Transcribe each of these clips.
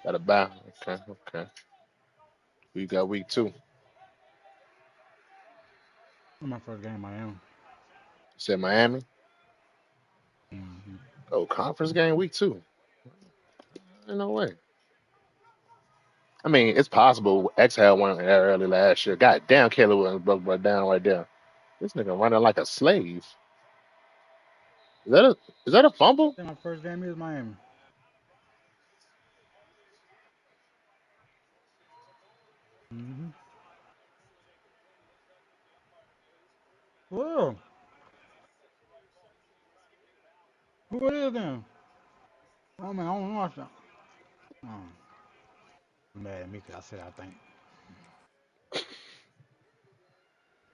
Got a bye. Okay, okay. We got week 2. My first game, Miami. Said Miami. Mm-hmm. Oh, conference game week 2. Ain't no way. I mean, it's possible. X had one early last year. God damn, Caleb Williams broke my down right there. This nigga running like a slave. Is that a is that a fumble? My first game is Miami. Mm-hmm. Whoa. Who it is then? Oh man, I don't watch that. Oh, you mad at me because I said I think.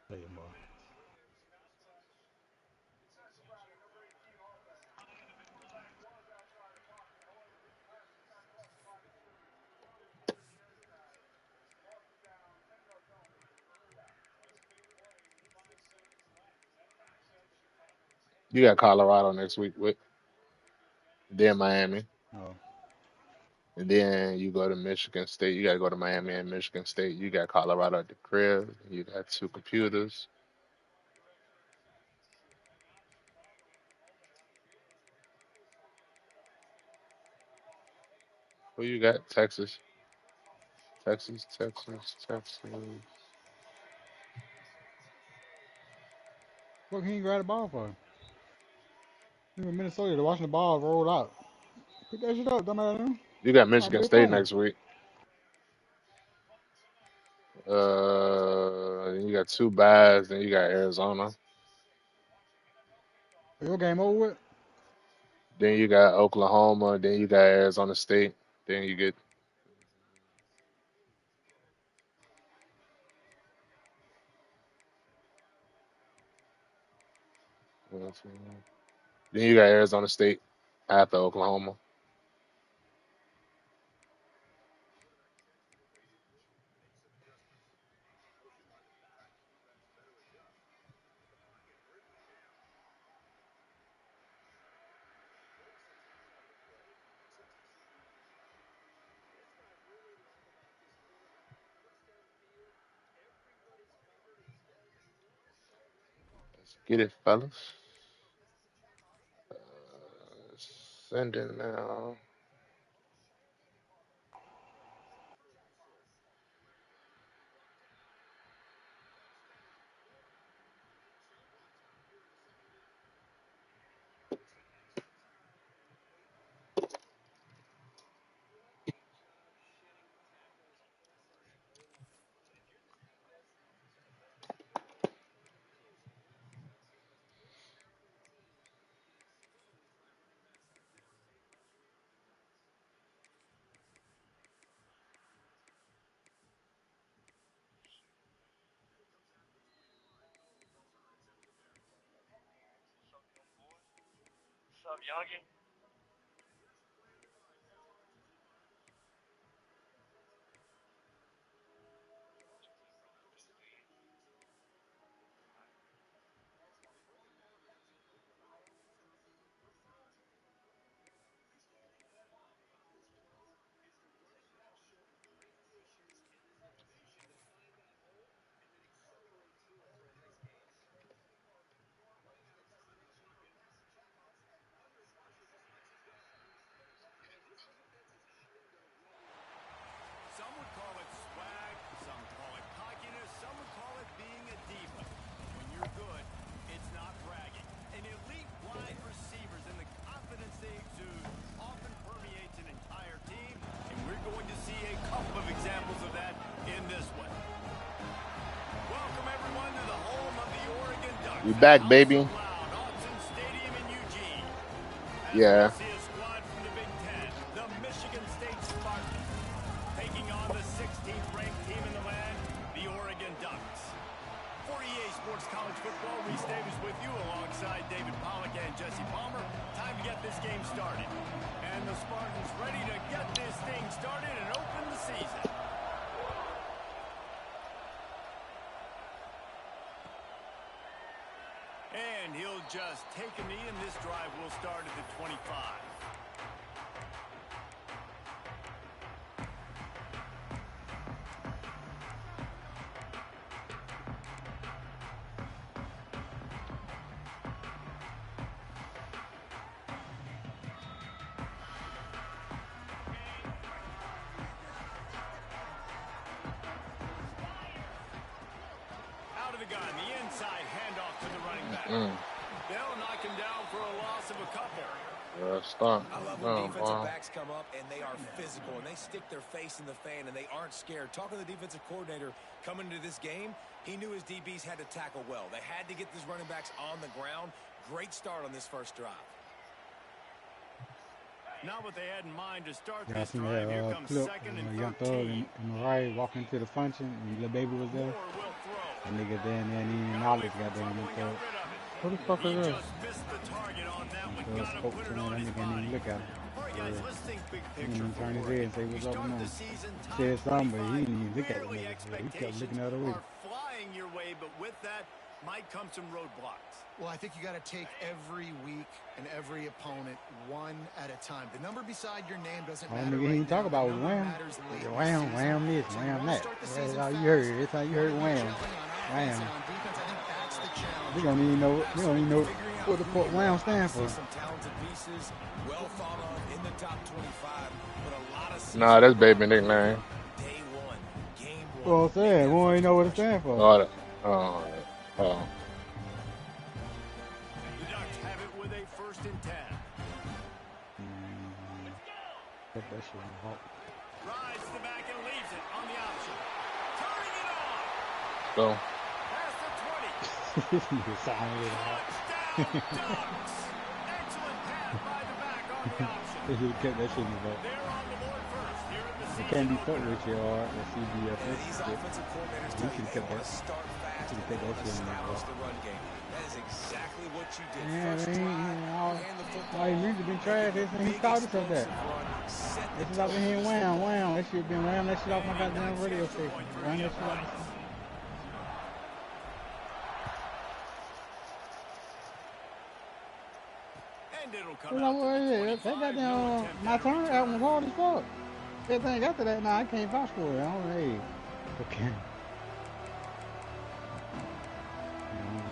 Tell you more. You got Colorado next week with then Miami. Oh, And then you go to Michigan State. You gotta go to Miami and Michigan State. You got Colorado at the crib. You got two computers. Who you got? Texas. Texas, Texas, Texas. what can you grab the ball for? You in Minnesota, they're watching the ball roll out. Pick that shit up, dumbass. You got I Michigan bet State playing. next week. You got two buys, then you got Arizona. Your game over with? Then you got Oklahoma. Then you got Arizona State. Then you get then you got Arizona State after Oklahoma. Let's get it, fellas. Sending now. Some would call it swag, some call it cockiness, some would call it being a diva. When you're good, it's not bragging. An elite wide receivers and the confidence they exude often permeates an entire team, and we're going to see a couple of examples of that in this one. Welcome everyone to the home of the Oregon Ducks. We The back, house of baby. loud, Autzen Stadium in Eugene. As Yeah. we'll see a squad from the Big Ten, the Michigan State Spartans, taking on the 16th ranked team in the land, the Oregon Ducks. For EA Sports College Football, Reese Davis with you alongside David Pollock and Jesse Palmer. Time to get this game started. And the Spartans ready to get this thing started and open the season. And he'll just take a knee, and this drive will start at the 25. Mm. They'll knock him down for a loss of a couple. Start. I love when No, defensive boy. backs come up and they are physical and they stick their face in the fan and they aren't scared. Talking to the defensive coordinator coming into this game, he knew his DBs had to tackle well. They had to get these running backs on the ground. Great start on this first drive. Not what they had in mind to start Yeah, I this seen drive. Here that comes clip second and Young Thug 13. in the right walking into the function and the baby was there. Moore will throw. And nigga down there and he didn't Got away acknowledge from goddamn trouble Young and got Thug. rid of it. Who the fuck He is this? just missed the target on that one. Young Thug Gotta spoke put to it him, on that his nigga didn't body. even look at him. All right, guys, let's think big He picture didn't even for turn his Oregon. head and say You what's up start with the him. season He top said something, but he 25. didn't even look at the Clearly, nigga. He kept expectations looking the other way. are flying your way, but with that might come some roadblocks. Well, I think you got to take every week and every opponent one at a time. The number beside your name doesn't All matter nigga he right ain't talk now. about The was number wham. matters late in the Wham, season. wham this, So you wham want to that. start the That's season all you fast. heard. That's how you You heard want to be wham. gelling on offense Wham. and on defense. I think that's the challenge. We don't even know Figuring out what the who fuck you wham are. stand for. Obviously some talented pieces, well thought of in the top 25, but a lot of Nah, season that's prep baby nickname. day one, game one. Well, I'm Make saying, that we don't first even know what it impression. stands for. Oh, oh. The Ducks have it with a 1st and 10. Put that shit in the hawk. Rides to the back and leaves it on the option. Turning it on. So, Past the 20. This nigga sounded it out. Touchdown, Ducks. Excellent pass by the back on the option. He should have kept that shit in the hawk. They're on the board first here in the It season can't be fucked opener. with your or CBS. Yeah, these offensive coordinators He tell you should have they kept want that. to start fast Should've and they kept want that to shit in the establish hawk. the run game. That is exactly what you did. Yeah, First they ain't, drive, all, hand the football all he off, really been make trash. it the This he big started some of that. explosive run, set the This is like tone when he for the wham, second wham. That shit been wham that shit off my goddamn radio Extra station. point for Wham the that shit off. Uprights. And it'll come You out know to what the it is? 25. That No goddamn attempt my at a turn. That return. was hard as fuck. Everything after that, nah, I can't vouch for it. I don't know. Hey, okay.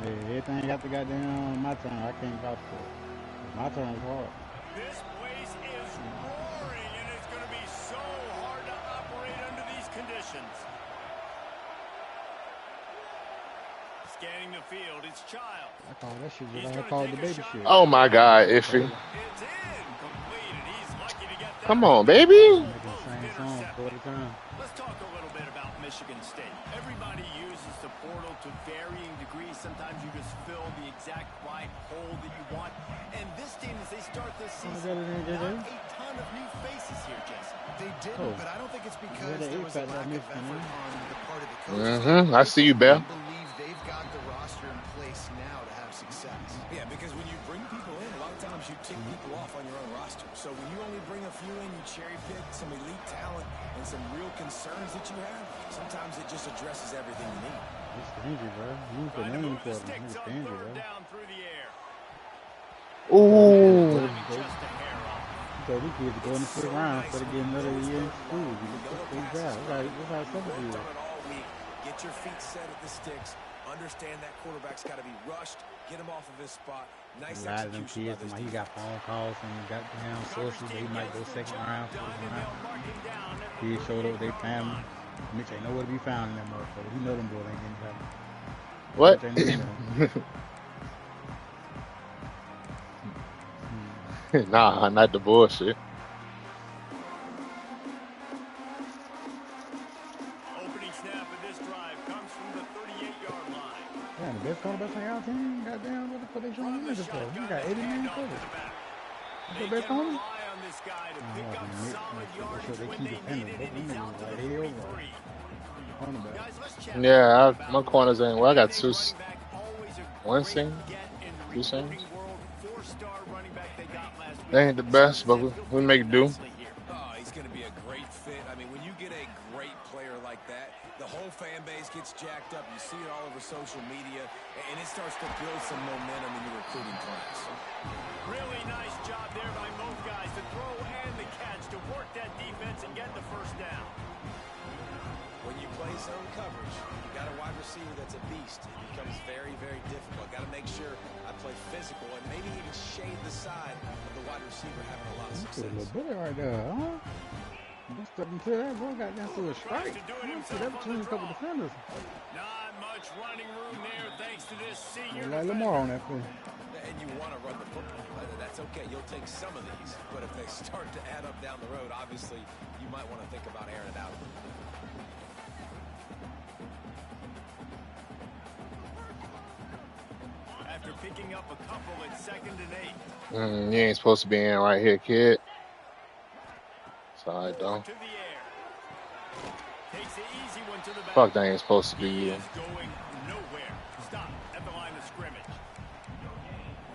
Hey, everything after goddamn my turn, I can't vouch for it. My turn was hard. This place is roaring, and it's going to be so hard to operate under these conditions. Scanning the field, it's Childs. I call that shit He's just like I gonna called take the a baby shot. shit. oh my God, iffy. It's incomplete, and he's lucky to get that. Come on, one. baby. Making the same song Intercepted. 40 times. Let's talk a little bit about Michigan State. Everybody uses the portal to varying degrees. Sometimes you just fill the exact right hole that you want. And this team, as they start this Oh, season, they got it in not there. a ton of new faces here, Jason. They didn't, Oh. but I don't think it's Yeah, because they there ate was a fat that lack of Michigan, effort man. on the part of the coaches. I see you, Bell. I believe they've got the roster in place now to have success. Yeah, because when you bring people in, a lot of times you tick people off on your own roster. So when you only bring a few in, you cherry pick some elite talent and some real concerns that you have, sometimes it just addresses everything you need. It's stingy, bro. You put Trying to name move for the it. sticks It's on stingy, third bro. down through the air. Ooh. Timing just a hair off. So these kids are going to sit around instead of getting another year in school. You get this thing down. That's how it's supposed to Worked be. on it all week. Get your feet set at the sticks. Understand that quarterback's got to be rushed. Get him off of his spot. Nice A lot of them execution by kids, this he got phone calls from goddamn sources that he might go second round, first round. He showed up with their family. Mitch ain't nowhere to be found in that motherfucker. He know them boys ain't getting back. What? Mitch ain't looking at him. Nah, not the bullshit. Opening snap of this drive comes from the 38-yard line. Damn, the best cornerback on y'all team, goddamn, what the fuck they showing From you the niggas for? You shotgun, got 80 the million handoff to coverage. the back. You They the best can corner? rely on this guy to pick Oh, up man, solid they yardage show they when key they defender. need it, Both and them he's niggas out to like the 80 overall. 43. Cornerback. Guys, let's chat Yeah, about my corners ain't. Well, I got a two, running back, always a one great sing, get in the two sings. recruiting world. Four-star running back they got last week. They ain't the best, but we make do. Nicely here. Oh, he's going to be a great fit. I mean, when you get a great player like that, the whole fan base gets jacked up. You see it all over social media, and it starts to build some momentum in your recruiting class. Really nice job there by both guys, the throw and the catch, to work that defense and get the first down. When you play zone coverage, you got a wide receiver that's a beast. It becomes very, very difficult. Got to make sure I play physical and maybe even shade the side of the wide receiver having a lot of That's a success. little bullet right there, huh? That's until that boy got down to a strike. I see that between a couple defenders. Not much running room there thanks to this senior Like defender. Lamar on that play. And you want to run the football. That's okay. You'll take some of these. But if they start to add up down the road, obviously, you might want to think about airing it out. After picking up a couple at 2nd and 8. You ain't supposed to be in right here, kid. Sorry, though. To the air. Takes the easy one to the back. Fuck, that ain't supposed to be He you. is going nowhere. Stop at the line of scrimmage.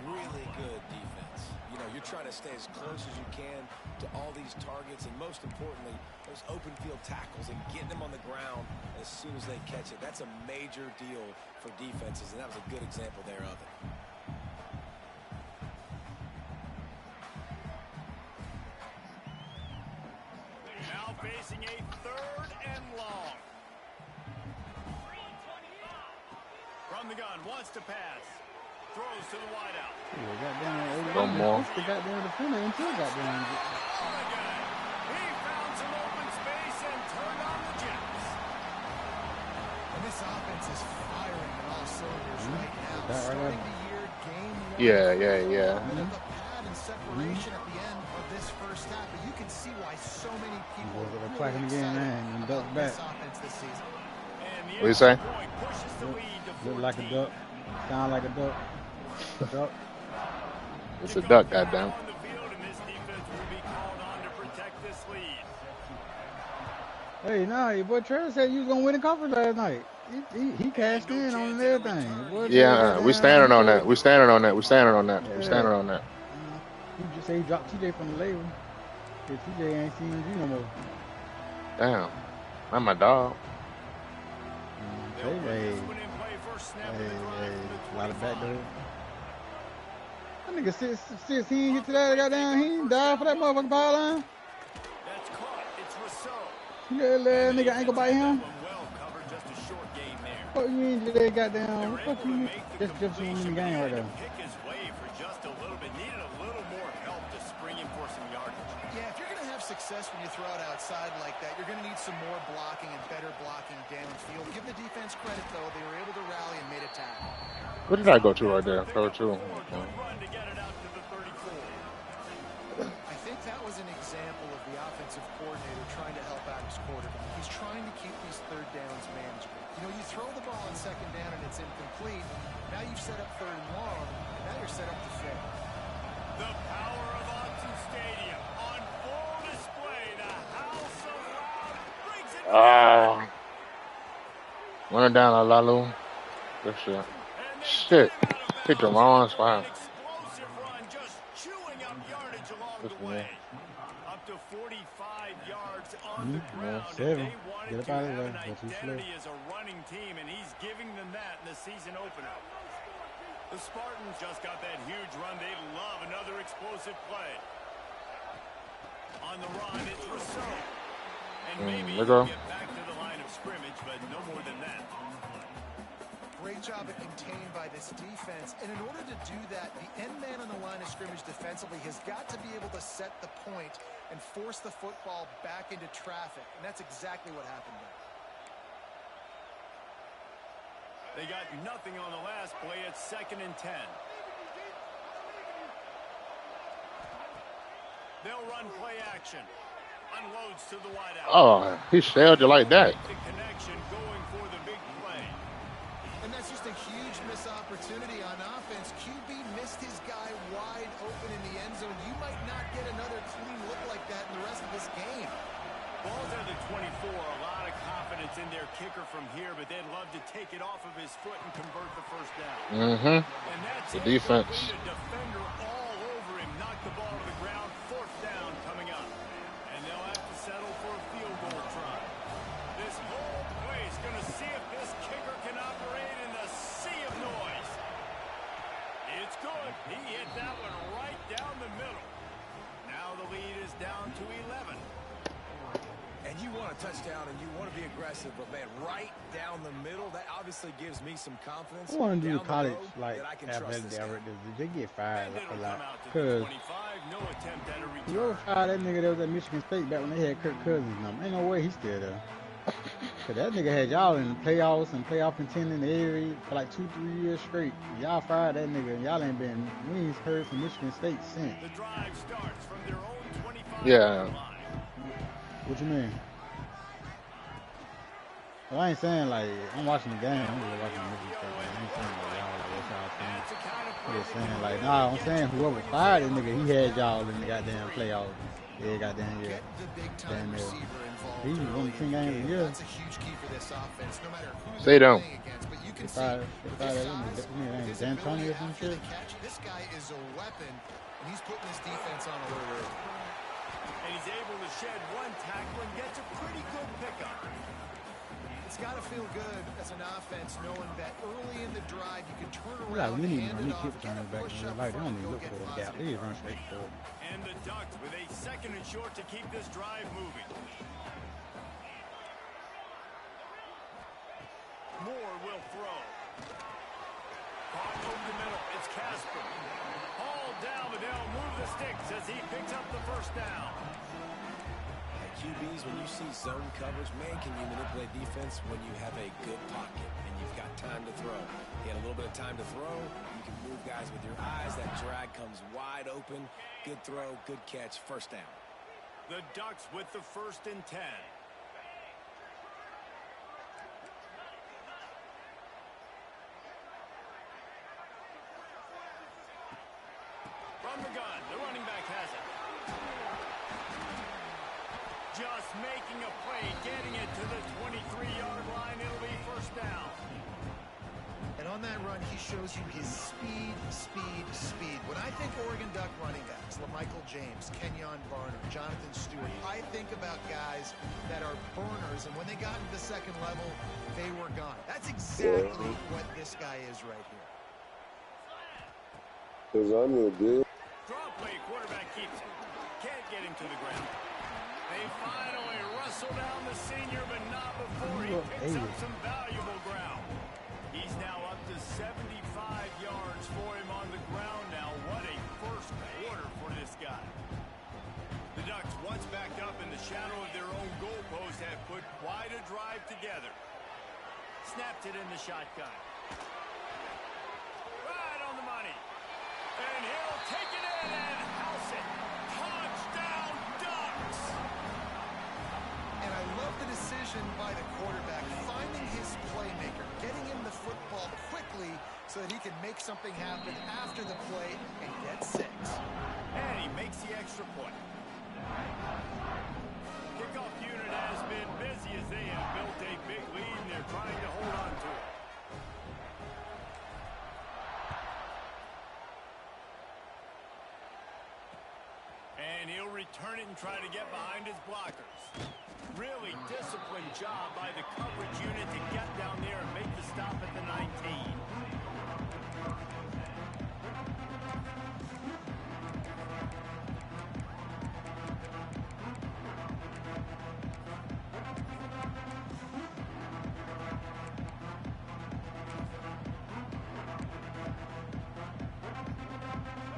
Really good defense. You know, you're trying to stay as close as you can to all these targets, and most importantly, those open field tackles and getting them on the ground as soon as they catch it. That's a major deal for defenses, and that was a good example there of it. Now facing a 3rd and long. From the gun, wants to pass. Throws to the wideout. Yeah, goddamn. No more. The goddamn defender until goddamn. He found some open space and turned on the jets. And this offense is firing on all cylinders right now. That right Starting there. the year, game 1. Yeah. The pad and separation at the end of this first half, but you can see why so many people They're are clacking really again, excited man, and duck about back. this offense this season. And the What you say? extra point pushes the lead to 14. Look like a duck. Sound like a duck. Duck. It's a duck, goddamn. On the field, and this defense will be called on to protect this lead. Hey, nah, your boy Trevor said you was gonna win the conference last night. He cashed in on it and everything. Boy, Yeah, we standing on that. We standing on that. We standing on that. We standing on that. He just say he dropped TJ from the label. Cause TJ ain't seen you no more. Damn. Not my dog. They'll put Hey, this one in play first snap of the drive from the a lot of 25. backdoor. That nigga since he ain't get to that goddamn, he ain't died for that motherfucking power line. That's caught. It's Rousseau. Yeah, that nigga ain't gonna bite him. Well covered, just a short gain there. Fuck you mean today, goddamn? They What were fuck able you to mean? make the That's Jefferson in completion, the but he game right had to there. pick his way for just a little bit. Needed a little more help to spring him for some yardage. Yeah, if you're going to have success when you throw it outside like that, you're going to need some more blocking and better blocking downfield. Give the defense credit, though. They were able to rally and made a tackle. What did I go to right there? Cover 2. Good run to get it out to the 34. I think that was an example of the offensive coordinator trying to help out his quarterback. He's trying to keep these third downs manageable. You know, you throw the ball on 2nd down and it's incomplete. Now you've set up 3rd and long, and now you're set up to fail. The power of Autzen Stadium on full display. The house of loud brings it. Running down Lalu. Good shit. Shit. Picked the wrong spot. Explosive run, just chewing up yardage along the way. Up to 45 yards on the ground. Seven. They wanted Get up to out of have there. an That's too slow. identity as a running team, and he's giving them that in the season opener. The Spartans just got that huge run. They love another explosive play. On the run, it's Rousseau. And maybe he'll get back to the line of scrimmage, but no more than that. Great job at contained by this defense. And in order to do that, the end man on the line of scrimmage defensively has got to be able to set the point and force the football back into traffic. And that's exactly what happened there. They got nothing on the last play. It's 2nd and 10. They'll run play action. Unloads to the wideout. Oh, he shelled you like that. The connection going for the big play. And that's just a huge missed opportunity on offense. QB missed his guy wide open in the end zone. You might not get another clean look like that in the rest of this game. Ball's at the 24. A lot of confidence in their kicker from here, but they'd love to take it off of his foot and convert the first down. Mm-hmm. And that's The defense. A defender all over him. Knocked the ball to the ground. 4th down coming up. And they'll have to settle for a field goal try. This whole place going to see if this kicker can operate in the sea of noise. It's good. He hit that one right down the middle. Now the lead is down to 11. And you want a touchdown and you want to be aggressive, but man, right down the middle, that obviously gives me some confidence. I want to do down the college road like that I can athletic trust this guy. directors. They get fired And a it'll lot come out to the because 25. no attempt at a You ever return. fired that nigga that was at Michigan State back when they had Kirk Cousins and them? Ain't no way he's still there. Cause that nigga had y'all in the playoffs and playoff contending every for like 2-3 years straight. Y'all fired that nigga and y'all ain't been we ain't heard from Michigan State since. The drive starts from their own 25-yard Yeah. line. What you mean? Well, I ain't saying like I'm watching the game. I'm just watching Michigan State game. I ain't saying like y'all like what y'all saying. That's the kind of I'm play just that saying can like really nah. I'm get saying you whoever going fired inside that the nigga, he first had 20 y'all to in the goddamn 23. playoffs. Yeah, goddamn yeah. Get the big-time Damn near. receiver involved He was early won in 10 the games a game. year. That's a huge key for this offense, no matter who They they're don't. playing against. But you They can see fired with that his nigga. size, His name with his D'Antoni ability or some after shit. the catch, this guy is a weapon, and he's putting his defense on alert early. And he's able to shed one tackle and gets a pretty good pickup. It's got to feel good as an offense knowing that early in the drive you can turn Yeah, around, we need hand we it need off, kick get a returns back in push real up life. They front, don't and even go look get for the gap. positive They just run yards. straight for it. And the Ducks with a 2nd and short to keep this drive moving. Moore will throw. Caught over the middle. It's Casper. Hauled down, but they'll move the sticks as he picks up the first down. QBs, when you see zone coverage, man, can you manipulate defense when you have a good pocket and you've got time to throw. He had a little bit of time to throw. You can move guys with your eyes. That drag comes wide open. Good throw, good catch, first down. The Ducks with the 1st and 10. From the gun, the running back has it. Just making a play, getting it to the 23-yard line. It'll be first down. And on that run, he shows you his speed. When I think Oregon Duck running backs, LaMichael James, Kenyon Barner, Jonathan Stewart, I think about guys that are burners, and when they got into the second level, they were gone. That's exactly what this guy is right here. Draw play, quarterback keeps it. Can't get him to the ground. They finally wrestle down the senior, but not before he picks up some valuable ground. He's now up to 75 yards for him on the ground now. What a first quarter for this guy. The Ducks, once backed up in the shadow of their own goalpost, have put quite a drive together. Snapped it in the shotgun. Right on the money. And he'll take it in and house it. Touchdown, Ducks! And I love the decision by the quarterback, finding his playmaker, getting him the football quickly so that he can make something happen after the play and get 6. And he makes the extra point. Kickoff unit has been busy as they have built a big lead and they're trying to hold on to it. And he'll return it and try to get behind his blockers. Really disciplined job by the coverage unit to get down there and make the stop at the 19.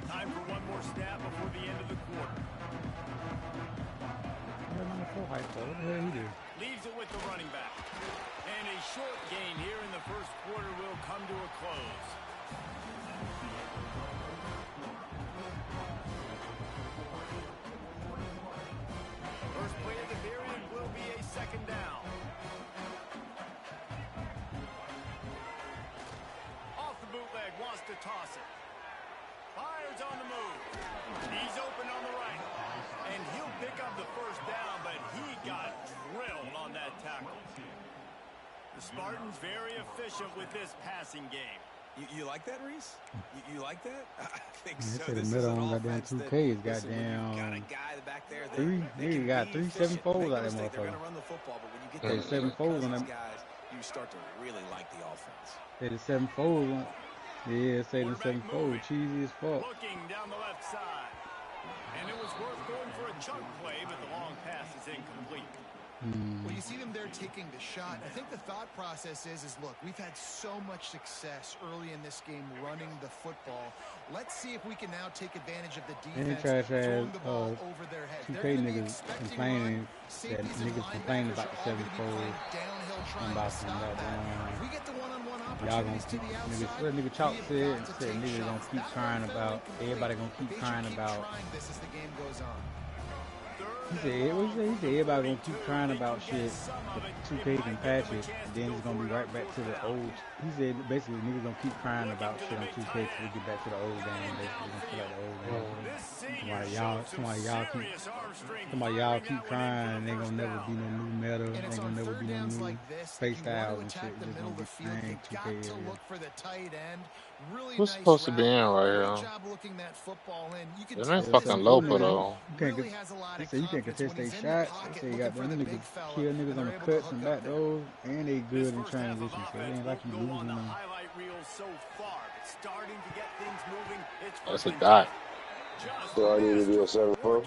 Time for one more snap before the end of the quarter. What the hell he do? Leaves it with the running back. And a short game here in the first quarter will come to a close. First play of the period will be a 2nd down. Off the bootleg, wants to toss it. Fires on the move. He's open on the right. And he'll pick up the first down, but he got drilled on that tackle. The Spartans very efficient with this passing game. You like that, Reese? You like that? I think Man, so. they say the This is middle an on goddamn offense that, 2K is listen, when you've got a goddamn guy back there that, three. that Nigga can got be 3 efficient. 7-4s Make no out that mistake, they're motherfucker. going to run the football, but when you get Yeah, those the 7-4s on Cousins them. guys, you start to really like the offense. Say the 7-4s on. Yeah, say the Quarterback 7-4 moving. cheesy as fuck. Looking down the left side. And it was worth going for a chunk play, but the long pass is incomplete. Well, you see them there taking the shot. I think the thought process is look, we've had so much success early in this game running the football. Let's see if we can now take advantage of the defense throwing the ball over their heads. 2K niggas complaining that niggas complaining about the 7-fold and about some goddamn. Y'all gonna keep niggas. What nigga Chalk said niggas gonna keep crying about. Everybody gonna keep crying about. He said, what you say? He said everybody gonna keep crying about shit. 2K can patch it, and then it's gonna be right back to the old. He said basically niggas gonna keep crying about shit on 2K till we get back to the old game. Basically, gonna feel like the old game. Somebody y'all keep crying, and ain't gonna never be no new meta, ain't gonna never be no new face styles and shit. Just gonna be same 2K area. Who's supposed to be in right here? It ain't fucking Lopa though. He said you can't contest they shots. He said you got them niggas kill niggas on the cuts and back doors, and they good in transition. So it ain't like you losing them. That's a dot. So I need to do a 7-4.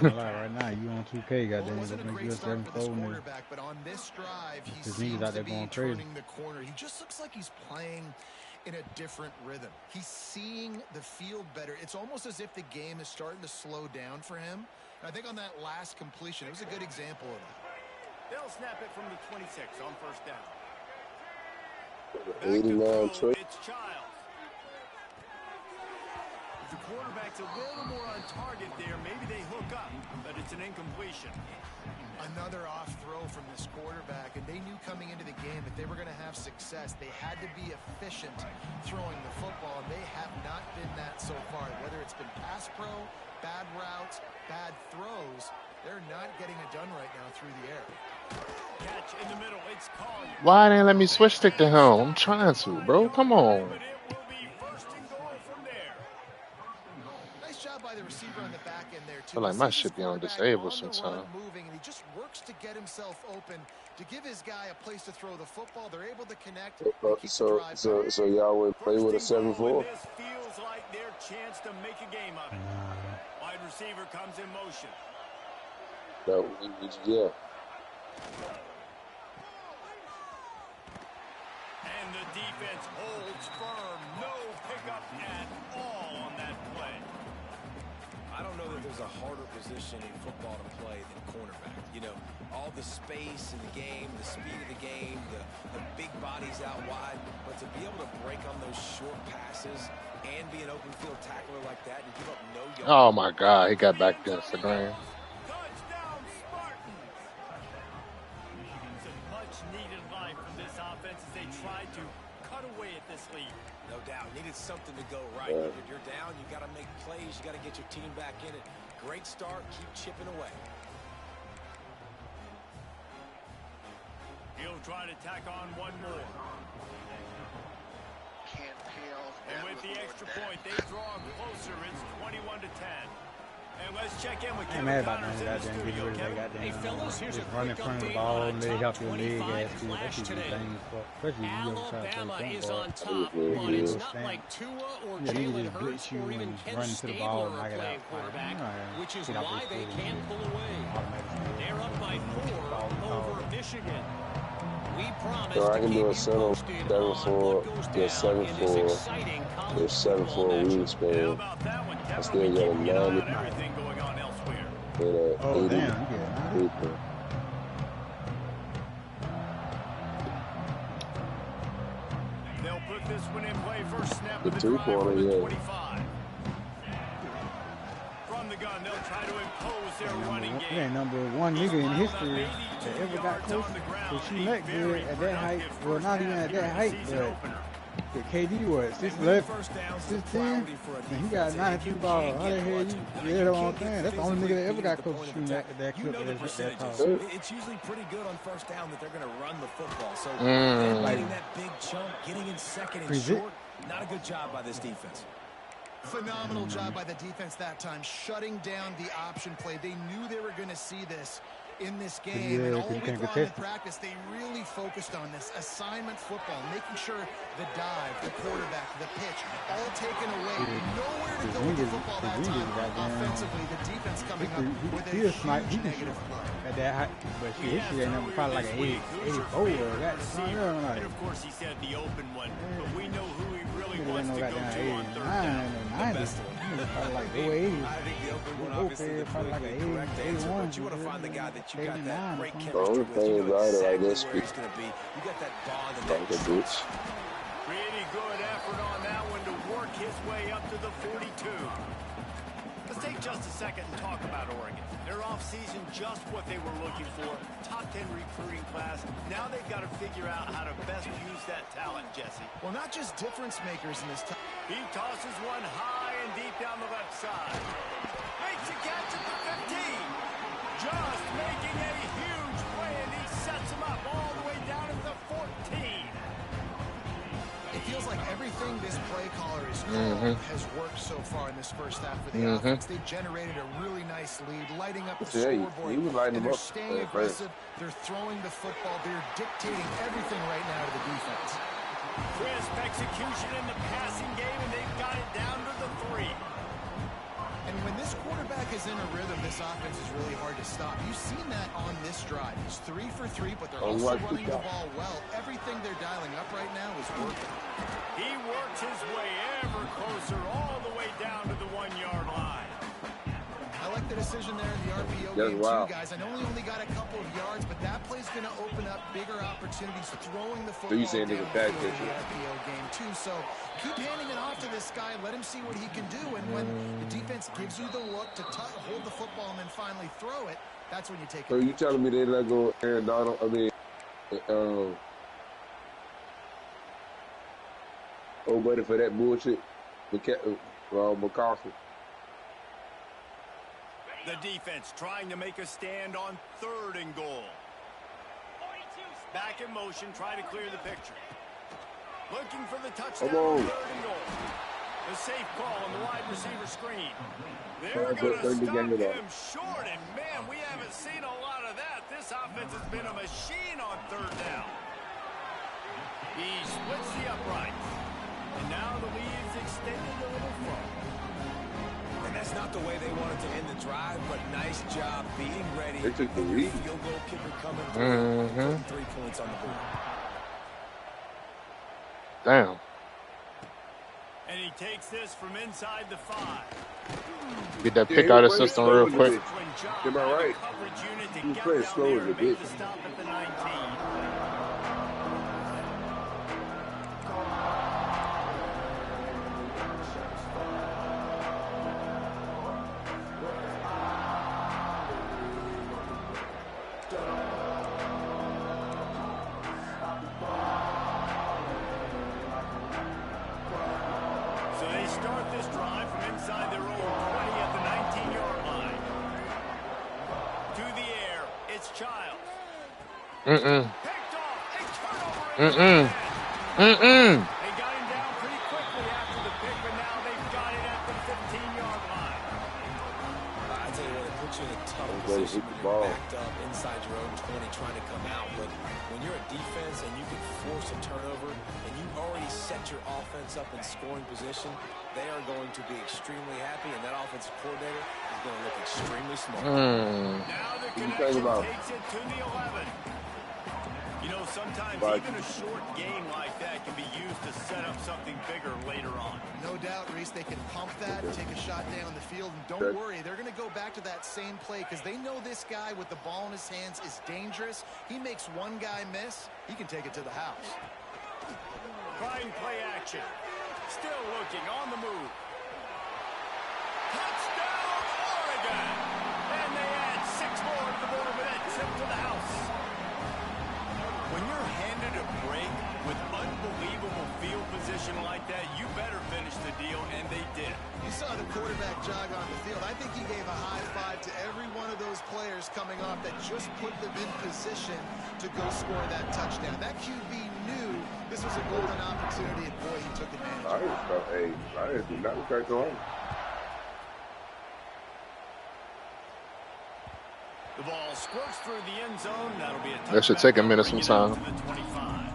Right now, you on 2K, goddamn, let's make you a 7-4 nigga. But on this drive, he niggas out there going crazy. The corner. He just looks like he's playing in a different rhythm. He's seeing the field better. It's almost as if the game is starting to slow down for him. And I think on that last completion, it was a good example of that. They'll snap it from the 26 on first down. 89 choice. It's Childs. The quarterback's a little more on target there. Maybe they hook up, but it's an incompletion. Another off throw from this quarterback, and they knew coming into the game that they were going to have success. They had to be efficient throwing the football, and they have not been that so far. Whether it's been pass pro, bad routes, bad throws, they're not getting it done right now through the air. Catch in the middle. It's Collier. Why didn't let me switch stick to him? I'm trying to, bro. Come on. By the receiver on the back end there too. I feel like my shit be on disabled sometimes. Moving, and he just works to get himself open to give his guy a place to throw the football. They're able to connect. So y'all would play with a 7-4? This feels like their chance to make a game of it. Wide receiver comes in motion. Yeah. And the defense holds firm. No pickup at all on that play. I don't know that there's a harder position in football to play than cornerback. You know, all the space in the game, the speed of the game, the big bodies out wide. But to be able to break on those short passes and be an open field tackler like that and give up no yards. Oh my God, he got back against the grain. Touchdown, Spartans! Some much needed life from this offense as they tried to cut away at this lead. No doubt. Needed something to go right. You're down. You got to make plays. You got to get your team back in it. Great start. Keep chipping away. He'll try to tack on one more. And with the extra point, they draw closer. It's 21-10. And let's check in with Kevin Connors in the studio. Hey, fellas, here's run in front of the ball and they help your leg ass too. That should be especially Alabama is on top, but it's not like Tua or Jalen Hurts or even Ken Stabler are playing quarterback, which is why they can't pull away. They're up by 4 over Michigan. We promise So I to can keep do you a 7-4, posted on what goes down in 7-4, this exciting college 7-4 football matchup. wingspan. I still got a 90 Everything going on elsewhere. and a 80 3 They'll put this one in play first snap The of the drive 3-pointer, from the yeah. 25. From the gun, they'll try to impose their running game. Yeah, number one nigga in history that ever got close to shooting that good at that height. Well, not even at that height, but KD was 6'11", 6'10", and he got 92 balls. How the hell you get it on thing? That's the only nigga that ever got close to shooting that clip that tall. It's usually pretty good on first down that they're going to run the football. So getting that big chunk, getting in second and short, not a good job by this defense. Phenomenal job by the defense that time, shutting down the option play. They knew they were going to see this in this game, and all week long in practice, they really focused on this assignment football, making sure the dive, the quarterback, the pitch, all taken away. Nowhere to go with the football that time. Offensively, the defense coming up with a huge negative play. At that height, but shit, his shit ain't probably like an 84 or that. And of course, he said the open one, but we know who he really wants to go to on third down. The best one. Probably like 80. I think the open one obviously is the correct answer, but you want to find the guy that you got that great chemistry with. You know exactly where he's going to be. You got that bond and that trust. Pretty good effort on that one to work his way up to the 42. Let's take just a second and talk about Oregon. Their offseason, just what they were looking for. Top 10 recruiting class. Now they've got to figure out how to best use that talent, Jesse. Well, not just difference makers in this time. He tosses one high and deep down the left side. Makes a catch at the 15. Just making a huge play, and he sets him up all the way down to the 14. It feels like everything this play caller has called has worked so far in this first half for the offense. They've generated a really nice lead, lighting up the scoreboard. And they're staying aggressive. They're throwing the football. They're dictating everything right now to the defense. Crisp execution in the passing game, and they've got it down to the 3. And when this quarterback is in a rhythm, this offense is really hard to stop. You've seen that on this drive. He's 3 for 3, but they're also running the ball well. Everything they're dialing up right now is working. He works his way ever closer all the way down to the 1-yard line. I like the decision there in the RPO game too, guys. I know he only got a couple of yards, but that play's going to open up bigger opportunities throwing the football down the RPO game too. So keep handing it off to this guy. Let him see what he can do. And when the defense gives you the look to hold the football and then finally throw it, that's when you take it. So you telling me they let go Aaron Donald? I mean, buddy, for that bullshit, McCarthy. The defense trying to make a stand on 3rd and goal. Back in motion, trying to clear the picture. Looking for the touchdown on 3rd and goal. The safe call on the wide receiver screen. They're going to stop him short, and man, we haven't seen a lot of that. This offense has been a machine on 3rd down. He splits the uprights. And now the lead's extended a little further. And that's not the way they wanted to end the drive, but nice job being ready. They took the lead. Field goal kicker coming through. 3 points on the board. Damn. And he takes this from inside the 5. Get that pick out of the system real quick. Am I right? You play slow as a bitch. Stop at the 19. They got him down pretty quickly after the pick, but now they've got it at the 15-yard line. I tell you what, it puts you in a tough position when you're backed up inside your own 20 trying to come out. But when you're a defense and you can force a turnover and you've already set your offense up in scoring position, they are going to be extremely happy, and that offensive coordinator is going to look extremely smart. Now the connection takes it to the 11. You know, sometimes even a short game like that can be used to set up something bigger later on. No doubt, Reese, they can pump that and take a shot down the field. And don't worry, they're going to go back to that same play because they know this guy with the ball in his hands is dangerous. He makes one guy miss, he can take it to the house. Trying play action. Still looking on the move. Touchdown, Oregon! And they add 6 more to the board with that trip to the house. When you're handed a break with unbelievable field position like that, you better finish the deal, and they did. You saw the quarterback jog on the field. I think he gave a high five to every one of those players coming off that just put them in position to go score that touchdown. That QB knew This was a golden opportunity, and boy, he took advantage of it. Lions do not look like going. The ball squirts through the end zone. That'll be a touchback. That should take a minute sometime. To the 25.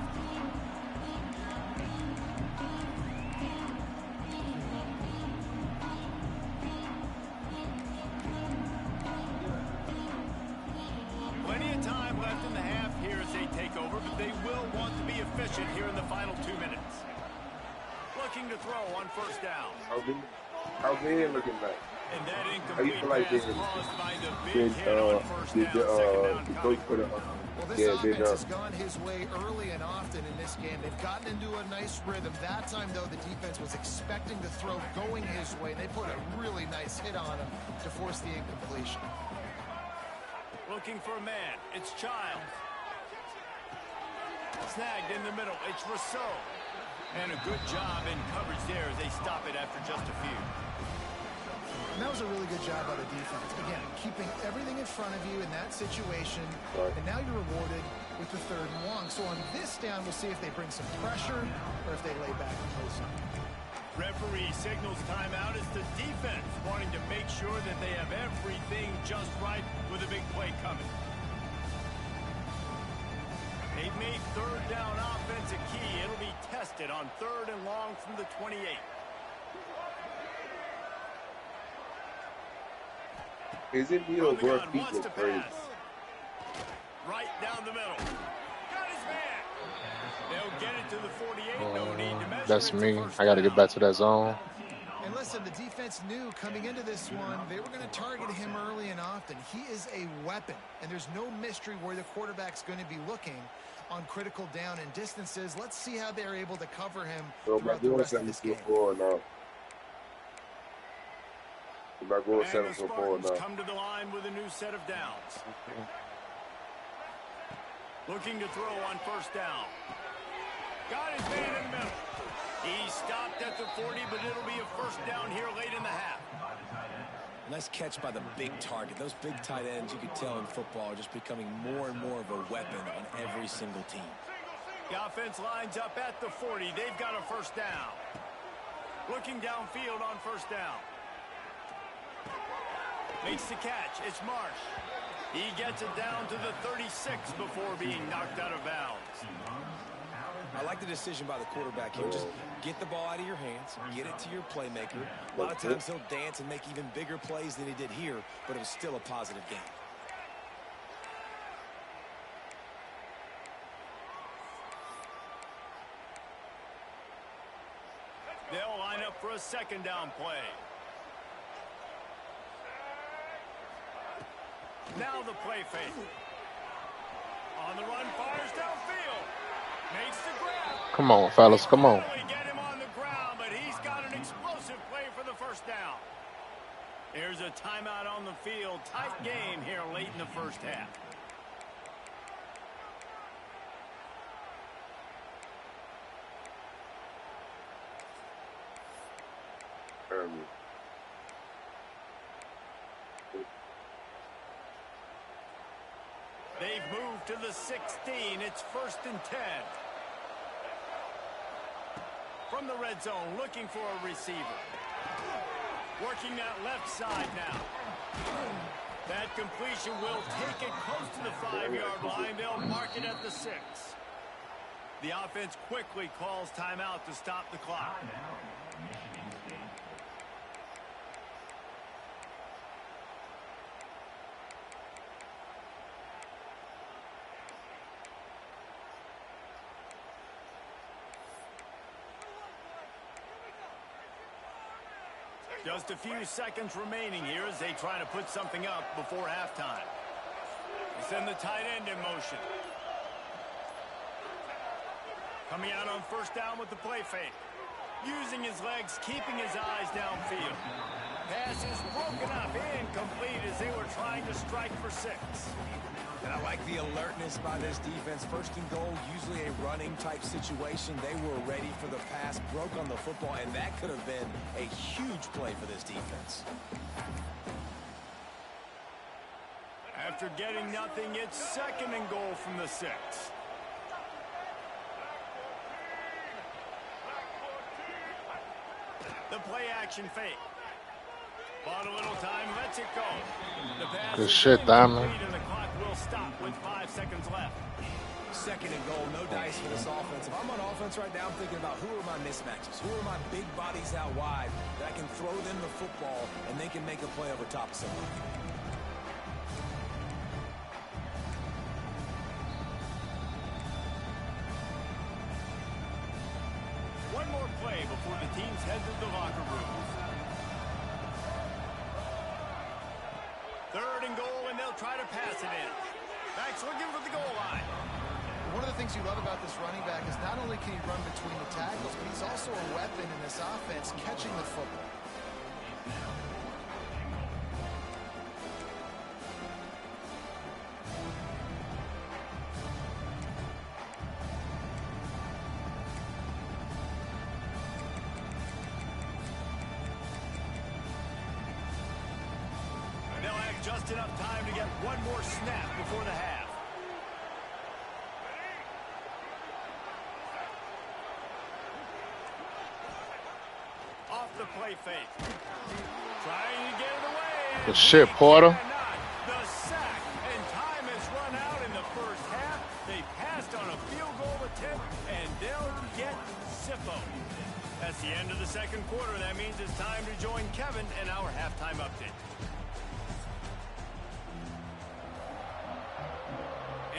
Plenty of time left in the half here as they take over, but they will want to be efficient here in the final 2 minutes. Looking to throw on first down. How's the end looking like? And that How you incomplete feel like pass this? caused by the big hit on first down, second down The coach put a Well, this offense has gone his way early and often in this game. They've gotten into a nice rhythm. That time, though, the defense was expecting the throw going his way. They put a really nice hit on him to force the incompletion. Looking for a man. It's Childs. Snagged in the middle. It's Rousseau. And a good job in coverage there as they stop it after just a few. And that was a really good job by the defense. Again, keeping everything in front of you in that situation. And now you're rewarded with the 3rd and long. So on this down, we'll see if they bring some pressure or if they lay back and play something. Referee signals timeout as the defense wanting to make sure that they have everything just right with a big play coming. They've made 3rd down offense a key. It'll be tested on 3rd and long from the 28. Isn't he over people crazy? Right down the middle. Got his man. They'll get it to the 48. No need to measure. That's me. I got to get back to that zone. And listen, the defense knew coming into this one, they were going to target him early and often. He is a weapon, and there's no mystery where the quarterback's going to be looking on critical down and distances. Let's see how they're able to cover him throughout the rest of this game. About going 7-4 now. Come to the line with a new set of downs. Looking to throw on first down. Got his man in the middle. He stopped at the 40, but it'll be a first down here late in the half. Nice catch by the big target. Those big tight ends, you can tell in football, are just becoming more and more of a weapon on every single team. The offense lines up at the 40. They've got a first down. Looking downfield on first down. Makes the catch. It's Marsh. He gets it down to the 36 before being knocked out of bounds. I like the decision by the quarterback here. Just get the ball out of your hands, get it to your playmaker. A lot of times he'll dance and make even bigger plays than he did here, but it was still a positive game. They'll line up for a second down play. Now the play fake. On the run, fires downfield. Makes the grab. Come on, fellas, come on. Get him on the ground, but he's got an explosive play for the first down. There's a timeout on the field. Tight game here late in the first half. They've moved to the 16. It's 1st and 10. From the red zone, looking for a receiver. Working that left side now. That completion will take it close to the 5-yard line. They'll mark it at the 6. The offense quickly calls timeout to stop the clock. Just a few seconds remaining here as they try to put something up before halftime. They send the tight end in motion. Coming out on first down with the play fake. Using his legs, keeping his eyes downfield. Pass is broken up, incomplete as they were trying to strike for 6. And I like the alertness by this defense. 1st and goal, usually a running type situation. They were ready for the pass, broke on the football, and that could have been a huge play for this defense. After getting nothing, it's 2nd and goal from the 6. The play action fake. Bought a little time, lets it go. The pass Good is shit, Diamond. incomplete, and the clock will stop with 5 seconds left. Second and goal, no dice for this offense. If I'm on offense right now, I'm thinking about who are my mismatches? Who are my big bodies out wide that I can throw them the football and they can make a play over top of somebody? One more play before the teams head to the locker rooms. Third and goal, and they'll try to pass it in. Back's looking for the goal line. One of the things you love about this running back is not only can he run between the tackles, but he's also a weapon in this offense catching the football. They'll have just enough time to get one more snap before the half. Off the play fake. Trying to get it away. Good shit, Porter. The sack, and time has run out in the first half. They passed on a field goal attempt, and they'll get Sippo. That's the end of the second quarter. That means it's time to join Kevin in our halftime update.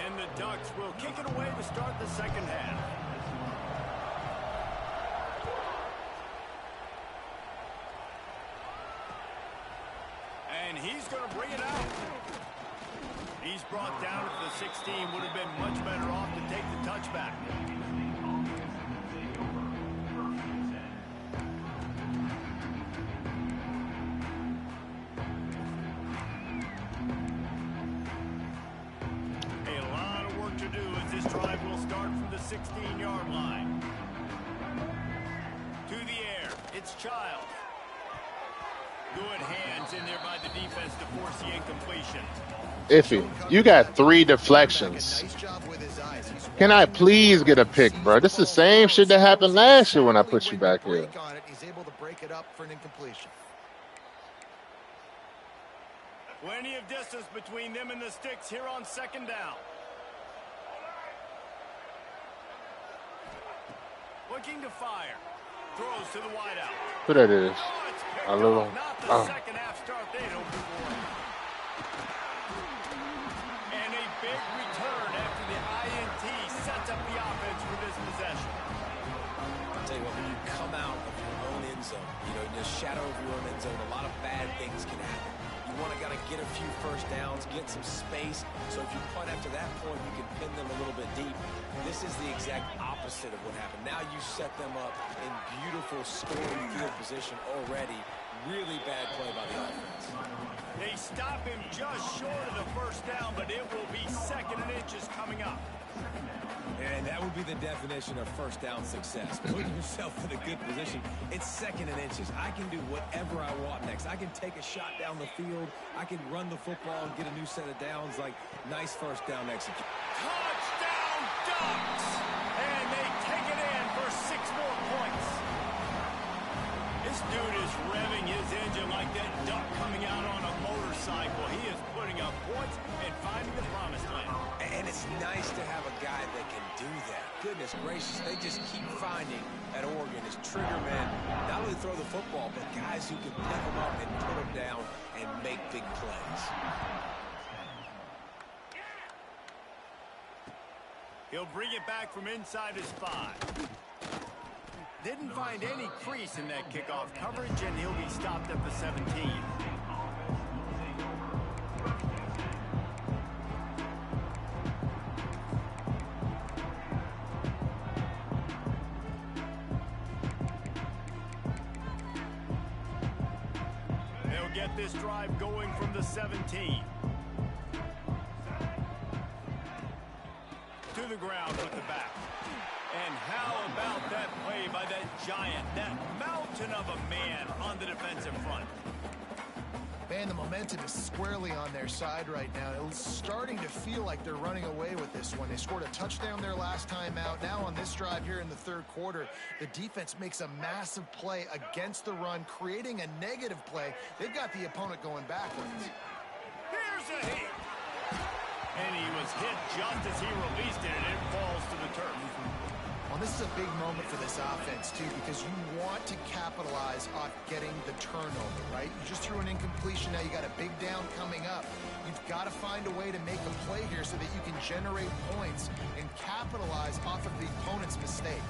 And the Ducks will kick it away to start the second half. And he's going to bring it out. He's brought down at the 16. Would have been much better off to take the touchback. A lot of work to do as this drive will start from the 16-yard line. To the air, it's Child. Good hands in there by the defense to force the incompletion. Iffy, you got 3 deflections. Can I please get a pick, bro? This is the same shit that happened last year when I put you back here. He's able to break it up for an incompletion. Plenty of distance between them and the sticks here on second down. Looking to fire. Throws to the wideout. Who that is? A little. Not the second half start they'd hoped for. And a big return after the INT sets up the offense for this possession. I'll tell you what, when you come out of your own end zone, in the shadow of your own end zone, a lot of bad things can happen. You want to get a few first downs, get some space. So if you punt after that point, you can pin them a little bit deep. This is the exact opposite of what happened. Now you set them up in beautiful scoring field position already. Really bad play by the offense. They stop him just short of the first down, but it will be second and inches coming up. And that would be the definition of first down success. Put yourself in a good position. It's second and inches. I can do whatever I want next. I can take a shot down the field. I can run the football and get a new set of downs. Like, nice first down execution. Touchdown Ducks! And they take it in for 6 more points. This dude is revving his engine like that duck coming out on a motorcycle. He is putting up points and finding the promised land. And it's nice to have a guy that can do that. Goodness gracious, they just keep finding at Oregon as trigger men, not only throw the football, but guys who can pick them up and put them down and make big plays. He'll bring it back from inside his 5. Didn't find any crease in that kickoff coverage, and he'll be stopped at the 17. They'll get this drive going from the 17. To the ground with the back. And how about that play by that giant, that mountain of a man on the defensive front? Man, the momentum is squarely on their side right now. It's starting to feel like they're running away with this one. They scored a touchdown their last time out. Now on this drive here in the third quarter, the defense makes a massive play against the run, creating a negative play. They've got the opponent going backwards. Here's a hit. And he was hit just as he released it, and it falls to the turf. Well, this is a big moment for this offense, too, because you want to capitalize on getting the turnover, right? You just threw an incompletion. Now you got a big down coming up. You've got to find a way to make a play here so that you can generate points and capitalize off of the opponent's mistake.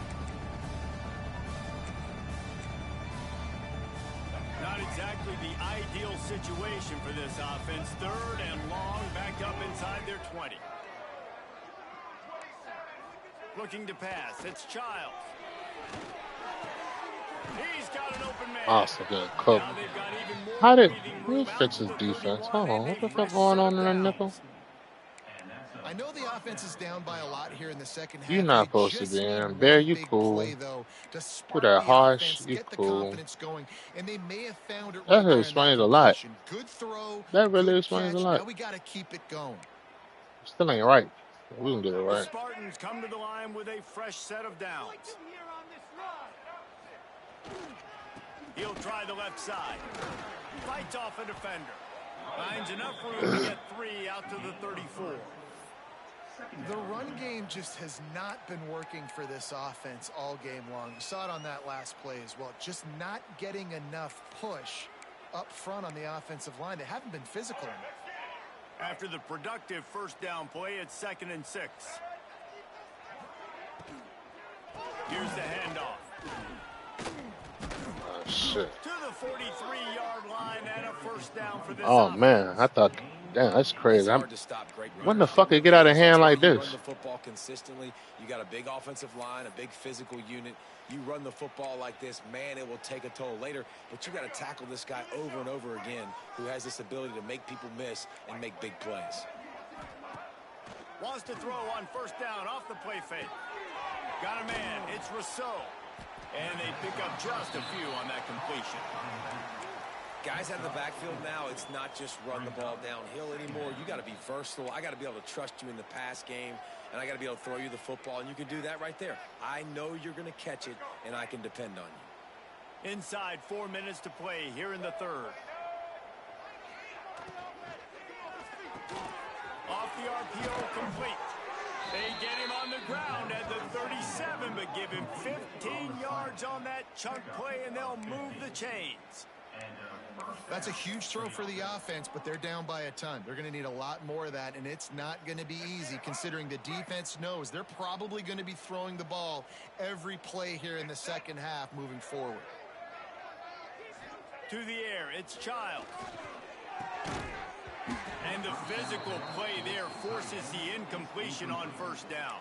Not exactly the ideal situation for this offense. Third and long, back up inside their 20. Looking to pass. It's Childs. He's got an open man. Awesome, good cook. How did he fix his defense? Hold on, what the fuck going on in that nickel? I know the offense is down by a lot here in the second half. You're not supposed to be in. Bear, you cool. With that harsh, you cool. That explains a lot. That really explains a lot. Now we got to keep it going. Still ain't right. We can get it The right. Spartans come to the line with a fresh set of downs. He'll try the left side. Fights off a defender. Finds enough room to get 3 out to the 34. The run game just has not been working for this offense all game long. You saw it on that last play as well. Just not getting enough push up front on the offensive line. They haven't been physical enough. After the productive first down play, it's 2nd and 6. Here's the handoff. Oh, shit. To the 43-yard line and a first down for this Oh, offense. man. I thought, damn, that's crazy. When the fuck it get out of hand like this? Run the football consistently. You got a big offensive line, a big physical unit. You run the football like this, man, it will take a toll later. But you got to tackle this guy over and over again who has this ability to make people miss and make big plays. Wants to throw on first down off the play fake. Got a man. It's Rousseau. And they pick up just a few on that completion. Guys out of the backfield now, it's not just run the ball downhill anymore. You got to be versatile. I got to be able to trust you in the pass game, and I got to be able to throw you the football, and you can do that right there. I know you're going to catch it, and I can depend on you. Inside 4 minutes to play here in the third. Off the RPO, complete. They get him on the ground at the 37, but give him 15 yards on that chunk play, and they'll move the chains. That's a huge throw for the offense, but they're down by a ton. They're going to need a lot more of that, and it's not going to be easy considering the defense knows they're probably going to be throwing the ball every play here in the second half moving forward. To the air, it's Childs. And the physical play there forces the incompletion on first down.